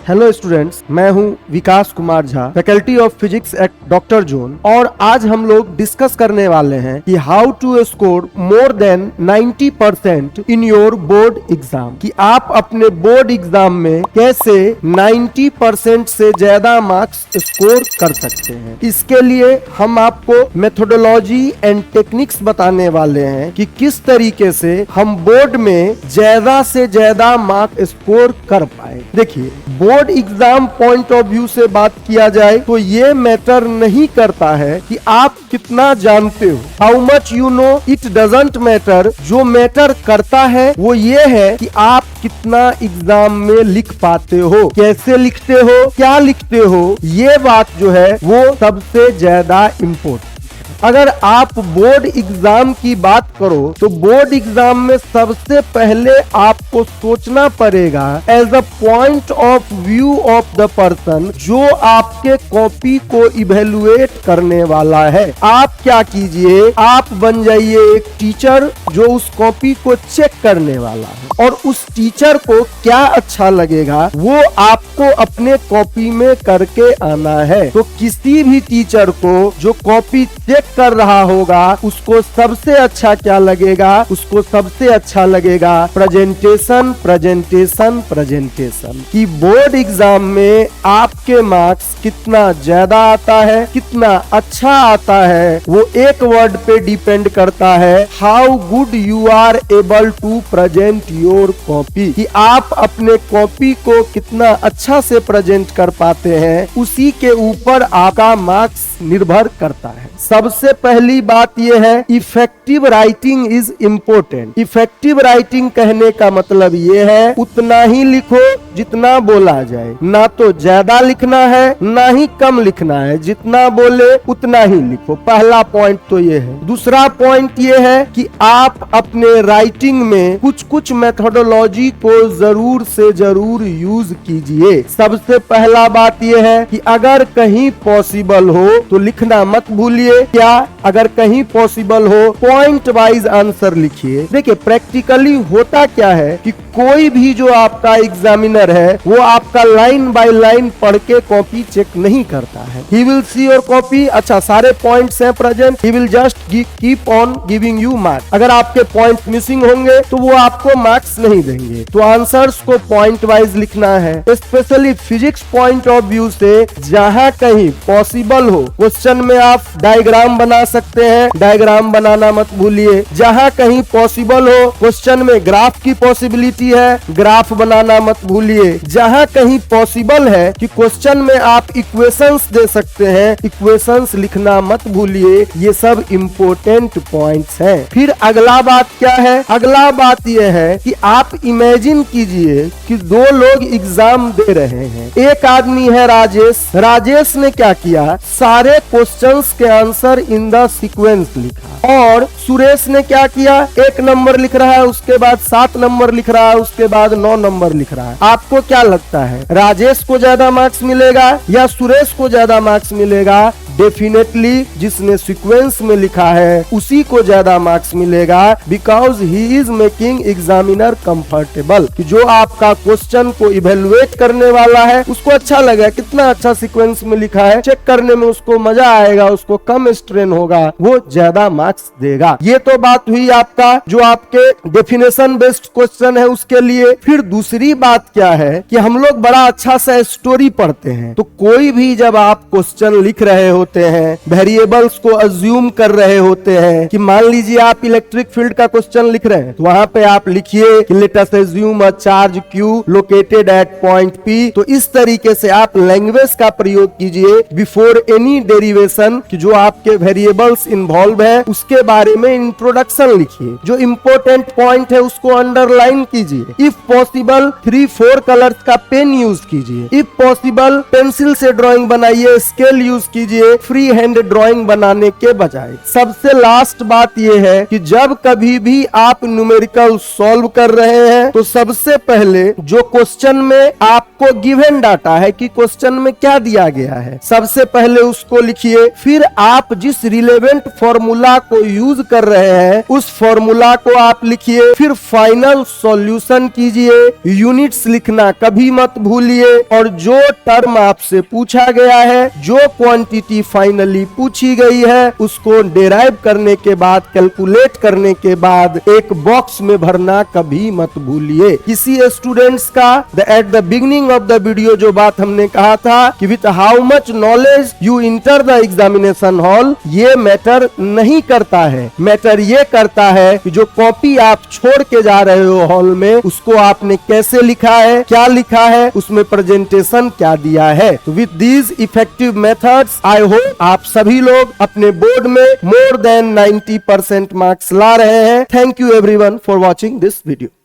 Hello students, मैं हूं Vikas Kumar Jha, faculty of physics at doctor zone. और आज हम लोग डिस्कस करने वाले हैं कि how to score more than 90% in your board exam, कि आप अपने बोर्ड एग्जाम में कैसे 90% से ज्यादा मार्क्स स्कोर कर सकते हैं। इसके लिए हम आपको मेथोडोलॉजी एंड टेक्निक्स बताने वाले हैं कि किस तरीके से हम बोर्ड में ज्यादा से ज्यादा मार्क स्कोर कर पाए। देखिए, board exam point of view से बात किया जाए तो ये मैटर नहीं करता है कि आप कितना जानते हो, how much you know, it doesn't matter. जो मैटर करता है वो ये है कि आप कितना एग्जाम में लिख पाते हो, कैसे लिखते हो, क्या लिखते हो। ये बात जो है वो सबसे ज्यादा इम्पोर्टेंट। अगर आप बोर्ड एग्जाम की बात करो तो बोर्ड एग्जाम में सबसे पहले आपको सोचना पड़ेगा as a point of view of the person जो आपके कॉपी को इवेलुएट करने वाला है। आप क्या कीजिए, आप बन जाइए एक टीचर जो उस कॉपी को चेक करने वाला है, और उस टीचर को क्या अच्छा लगेगा वो आपको अपने कॉपी में करके आना है। तो किसी भी टीचर को जो कॉपी चेक कर रहा होगा उसको सबसे अच्छा क्या लगेगा, उसको सबसे अच्छा लगेगा प्रेजेंटेशन, प्रेजेंटेशन, प्रेजेंटेशन। कि बोर्ड एग्जाम में आपके मार्क्स कितना ज्यादा आता है, कितना अच्छा आता है, वो एक वर्ड पे डिपेंड करता है, how good you are able to present your copy. कि आप अपने कॉपी को कितना अच्छा से प्रेजेंट कर पाते हैं, उसी के ऊपर आपका मार्क्स निर्भर करता है। सबसे पहली बात यह है, effective writing is important. Effective writing कहने का मतलब यह है उतना ही लिखो जितना बोला जाए, ना तो ज्यादा लिखना है ना ही कम लिखना है, जितना बोले उतना ही लिखो। पहला पॉइंट तो यह है। दूसरा पॉइंट यह है कि आप अपने राइटिंग में कुछ कुछ मेथोडोलॉजी को जरूर से जरूर यूज कीजिए। सबसे पहला बात यह है कि अगर कहीं पॉसिबल हो तो लिखना मत भूलिए। क्या? अगर कहीं पॉसिबल हो पॉइंट वाइज आंसर लिखिए। देखिए, प्रैक्टिकली होता क्या है कि कोई भी जो आपका एग्जामिनर है वो आपका लाइन बाय लाइन पढ़ के कॉपी चेक नहीं करता है। He will see your copy, अच्छा सारे पॉइंट्स हैं present, he will just keep on giving you marks. अगर आपके पॉइंट मिसिंग होंगे तो वो आपको मार्क्स नहीं देंगे। तो आंसर्स को पॉइंट वाइज लिखना है। Specially physics point of view से जहां कहीं पॉसिबल हो क्वेश्चन में आप डायग्राम बना सकते हैं, डायग्राम बनाना मत भूलिए। जहां कहीं पॉसिबल हो क्वेश्चन में ग्राफ की पॉसिबिलिटी है, ग्राफ बनाना मत भूलिए। जहां कहीं पॉसिबल है कि क्वेश्चन में आप इक्वेशंस दे सकते हैं, इक्वेशंस लिखना मत भूलिए। ये सब इंपॉर्टेंट पॉइंट्स हैं। फिर अगला बात क्या है? अगला बात यह है कि आप इमेजिन कीजिए कि दो लोग एग्जाम दे रहे हैं। एक आदमी है राजेश। राजेश ने क्या किया, सारे क्वेश्चंस के आंसर इन द सीक्वेंस लिखा। और सुरेश ने क्या किया, 1 नंबर लिख रहा है, उसके बाद 7 नंबर लिख रहा है, उसके बाद 9 नंबर लिख रहा है। आपको क्या लगता है, राजेश को ज्यादा मार्क्स मिलेगा या सुरेश को ज्यादा मार्क्स मिलेगा? डेफिनेटली जिसने सीक्वेंस में लिखा है उसी को ज्यादा मार्क्स मिलेगा, because he is making examiner comfortable. कि जो आपका क्वेश्चन को इवेलुएट करने वाला है उसको अच्छा लगेगा, कितना अच्छा सीक्वेंस में लिखा है, चेक करने में उसको मजा आएगा, उसको कम स्ट्रेन होगा, वो ज्यादा मार्क्स देगा। ये तो बात हुई आपका जो आपके डेफिनेशन बेस्ड क्वेश्चन है उसके लिए। फिर दूसरी बात क्या है कि हम लोग बड़ा अच्छा सा स्टोरी पढ़ते हैं। तो कोई भी जब आप क्वेश्चन लिख रहे होते हैं, वेरिएबल्स को अज्यूम कर रहे होते हैं, कि मान लीजिए आप इलेक्ट्रिक फील्ड का क्वेश्चन लिख रहे हैं, तो वहां पे आप लिखिए कि let us assume a charge Q located at point P। तो इस तरीके से आप लैंग्वेज का प्रयोग कीजिए बिफोर एनी डेरिवेशन, कि जो आपके वेरिएबल्स इन्वॉल्व है उसके बारे में इंट्रोडक्शन लिखिए। जो इंपॉर्टेंट पॉइंट है उसको अंडरलाइन कीजिए। इफ पॉसिबल 3-4 कलर्स का पेन यूज कीजिए। इफ पॉसिबल पेंसिल से ड्राइंग बनाइए, स्केल यूज कीजिए फ्री हैंड ड्राइंग बनाने के बजाय। सबसे लास्ट बात यह है कि जब कभी भी आप न्यूमेरिकल सॉल्व कर रहे हैं तो सबसे पहले जो क्वेश्चन में आप आपको गिवन डाटा है कि क्वेश्चन में क्या दिया गया है, सबसे पहले उसको लिखिए, फिर आप जिस रिलेवेंट फॉर्मूला को यूज कर रहे हैं उस फॉर्मूला को आप लिखिए, फिर फाइनल सॉल्यूशन कीजिए, यूनिट्स लिखना कभी मत भूलिए, और जो टर्म आपसे पूछा गया है, जो क्वांटिटी फाइनली पूछी गई है, उसको डेराइव करने के बाद, कैलकुलेट करने के बाद एक बॉक्स में भरना कभी मत भूलिए। किसी स्टूडेंट्स का at the beginning of the video जो बात हमने कहा था कि with how much knowledge you enter the examination hall, ये मैटर नहीं करता है। मैटर ये करता है कि जो कॉपी आप छोड़ के जा रहे हो हॉल में, उसको आपने कैसे लिखा है, क्या लिखा है, उसमें प्रेजेंटेशन क्या दिया है। With these effective methods I hope आप सभी लोग अपने बोर्ड में मोर देन 90% मार्क्स ला रहे हैं। Thank you everyone for watching this video.